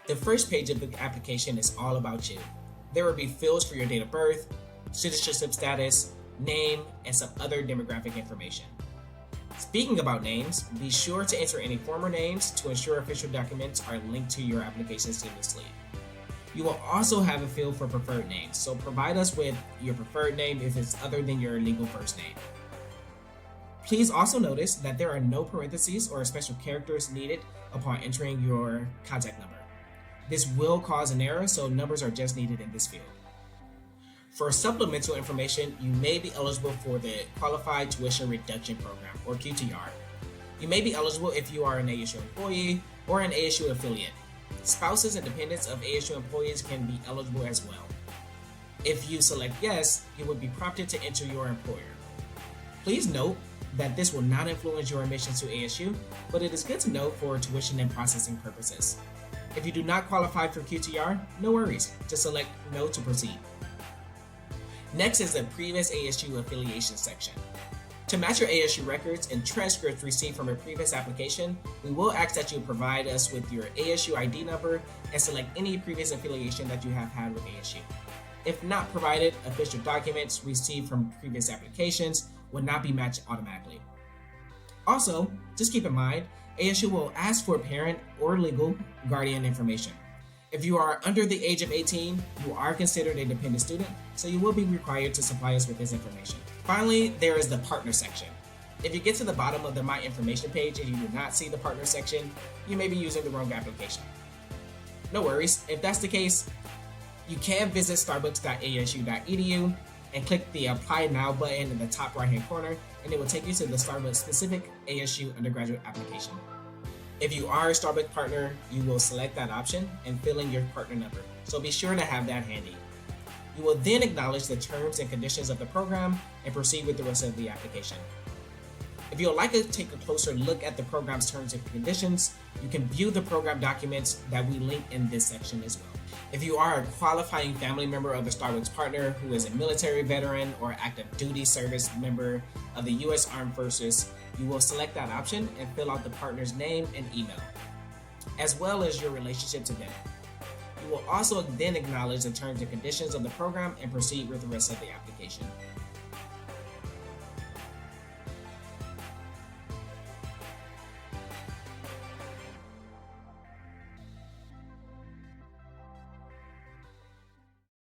The first page of the application is all about you. There will be fields for your date of birth, citizenship status, name, and some other demographic information. Speaking about names, be sure to enter any former names to ensure official documents are linked to your application seamlessly. You will also have a field for preferred names, so provide us with your preferred name if it's other than your legal first name. Please also notice that there are no parentheses or special characters needed upon entering your contact number. This will cause an error, so numbers are just needed in this field. For supplemental information, you may be eligible for the Qualified Tuition Reduction Program, or QTR. You may be eligible if you are an ASU employee or an ASU affiliate. Spouses and dependents of ASU employees can be eligible as well. If you select yes, you will be prompted to enter your employer. Please note that this will not influence your admissions to ASU, but it is good to know for tuition and processing purposes. If you do not qualify for QTR, no worries, just select no to proceed. Next is the previous ASU affiliation section. To match your ASU records and transcripts received from a previous application, we will ask that you provide us with your ASU ID number and select any previous affiliation that you have had with ASU. If not provided, official documents received from previous applications will not be matched automatically. Also, just keep in mind, ASU will ask for parent or legal guardian information. If you are under the age of 18, you are considered a dependent student, so you will be required to supply us with this information. Finally, there is the partner section. If you get to the bottom of the My Information page and you do not see the partner section, you may be using the wrong application. No worries, if that's the case, you can visit starbucks.asu.edu and click the Apply Now button in the top right hand corner, and it will take you to the Starbucks specific ASU undergraduate application. If you are a Starbucks partner, you will select that option and fill in your partner number, so be sure to have that handy. You will then acknowledge the terms and conditions of the program and proceed with the rest of the application. If you would like to take a closer look at the program's terms and conditions, you can view the program documents that we link in this section as well. If you are a qualifying family member of the Starbucks partner who is a military veteran or active duty service member of the U.S. Armed Forces, you will select that option and fill out the partner's name and email, as well as your relationship to them. You will also then acknowledge the terms and conditions of the program and proceed with the rest of the application.